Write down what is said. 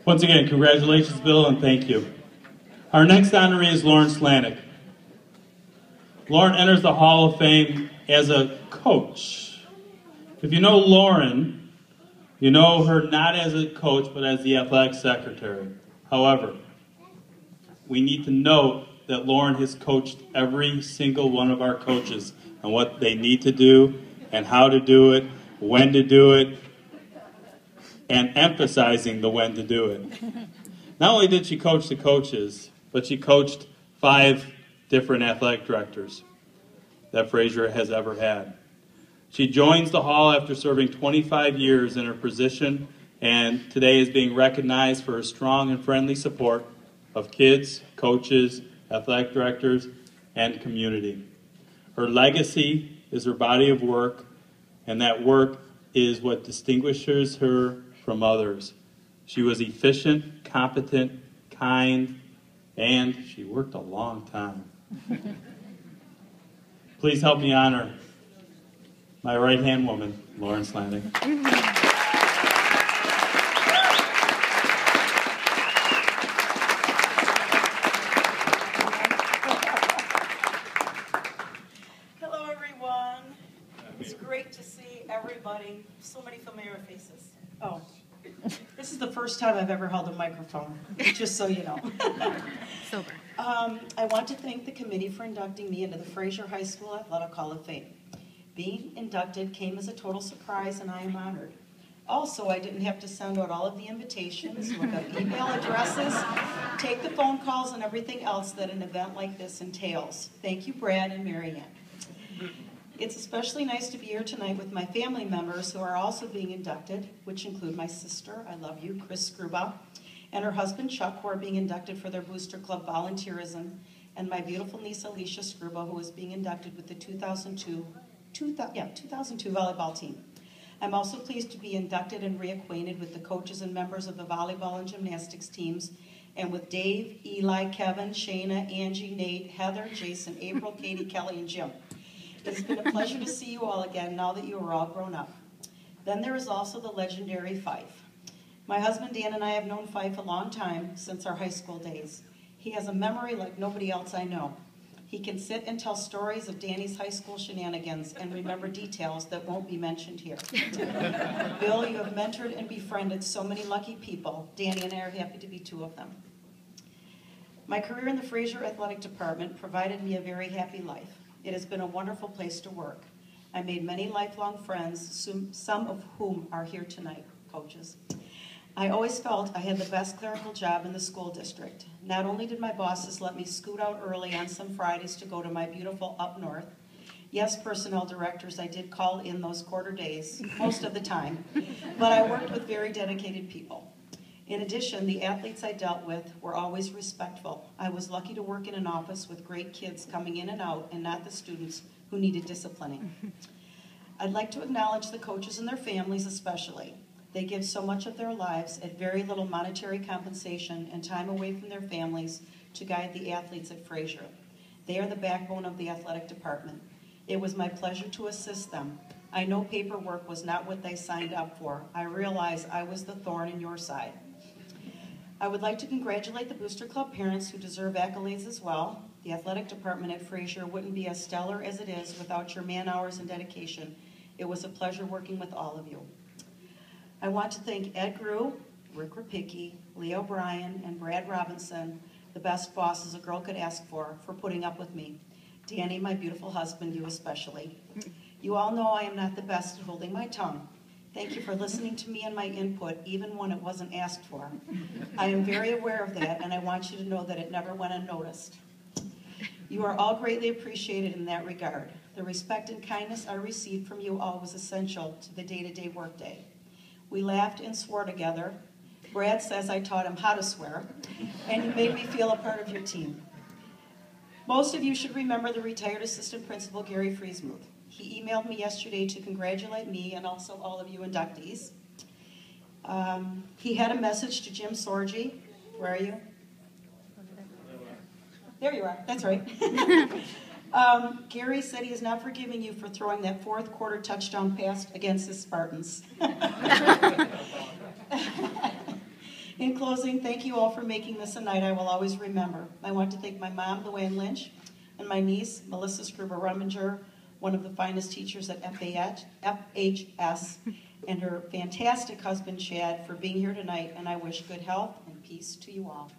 Once again, congratulations, Bill, and thank you. Our next honoree is Lauren Slanik. Lauren enters the Hall of Fame as a coach. If you know Lauren, you know her not as a coach, but as the athletic secretary. However, we need to note that Lauren has coached every single one of our coaches on what they need to do and how to do it, when to do it, and emphasizing the when to do it. Not only did she coach the coaches, but she coached 5 different athletic directors that Fraser has ever had. She joins the Hall after serving 25 years in her position, and today is being recognized for her strong and friendly support of kids, coaches, athletic directors, and community. Her legacy is her body of work, and that work is what distinguishes her from others. She was efficient, competent, kind, and she worked a long time. Please help me honor my right-hand woman, Lauren Slanik. Hello, everyone. It's great to see everybody. So many familiar faces. Oh, this is the first time I've ever held a microphone, just so you know. Sober. I want to thank the committee for inducting me into the Fraser High School Athletic Hall of Fame. Being inducted came as a total surprise, and I am honored. Also, I didn't have to send out all of the invitations, look up email addresses, take the phone calls, and everything else that an event like this entails. Thank you, Brad and Mary Ann. It's especially nice to be here tonight with my family members who are also being inducted, which include my sister, I love you, Chris Skruba, and her husband Chuck, who are being inducted for their Booster Club volunteerism, and my beautiful niece Alicia Skruba, who is being inducted with the 2002 volleyball team. I'm also pleased to be inducted and reacquainted with the coaches and members of the volleyball and gymnastics teams, and with Dave, Eli, Kevin, Shayna, Angie, Nate, Heather, Jason, April, Katie, Kelly, and Jim. It's been a pleasure to see you all again now that you are all grown up. Then there is also the legendary Fife. My husband Dan and I have known Fife a long time, since our high school days. He has a memory like nobody else I know. He can sit and tell stories of Danny's high school shenanigans and remember details that won't be mentioned here. Bill, you have mentored and befriended so many lucky people. Danny and I are happy to be 2 of them. My career in the Fraser Athletic Department provided me a very happy life. It has been a wonderful place to work. I made many lifelong friends, some of whom are here tonight, coaches. I always felt I had the best clerical job in the school district. Not only did my bosses let me scoot out early on some Fridays to go to my beautiful up north. Yes, personnel directors, I did call in those quarter days, most of the time, but I worked with very dedicated people. In addition, the athletes I dealt with were always respectful. I was lucky to work in an office with great kids coming in and out, and not the students who needed disciplining. I'd like to acknowledge the coaches and their families especially. They give so much of their lives at very little monetary compensation and time away from their families to guide the athletes at Fraser. They are the backbone of the athletic department. It was my pleasure to assist them. I know paperwork was not what they signed up for. I realize I was the thorn in your side. I would like to congratulate the Booster Club parents who deserve accolades as well. The athletic department at Fraser wouldn't be as stellar as it is without your man hours and dedication. It was a pleasure working with all of you. I want to thank Ed Grew, Rick Rapicki, Leo Bryan, and Brad Robinson, the best bosses a girl could ask for putting up with me. Danny, my beautiful husband, you especially. You all know I am not the best at holding my tongue. Thank you for listening to me and my input, even when it wasn't asked for. I am very aware of that, and I want you to know that it never went unnoticed. You are all greatly appreciated in that regard. The respect and kindness I received from you all was essential to the day-to-day workday. We laughed and swore together. Brad says I taught him how to swear, and you made me feel a part of your team. Most of you should remember the retired assistant principal, Gary Friesmuth. He emailed me yesterday to congratulate me and also all of you inductees. He had a message to Jim Sorgi. Where are you? There you are. That's right. Gary said he is not forgiving you for throwing that fourth quarter touchdown pass against the Spartans. In closing, closing, thank you all for making this a night I will always remember. I want to thank my mom, Luann Lynch, and my niece, Melissa Scriber-Rumminger, one of the finest teachers at FHS, and her fantastic husband, Chad, for being here tonight, and I wish good health and peace to you all.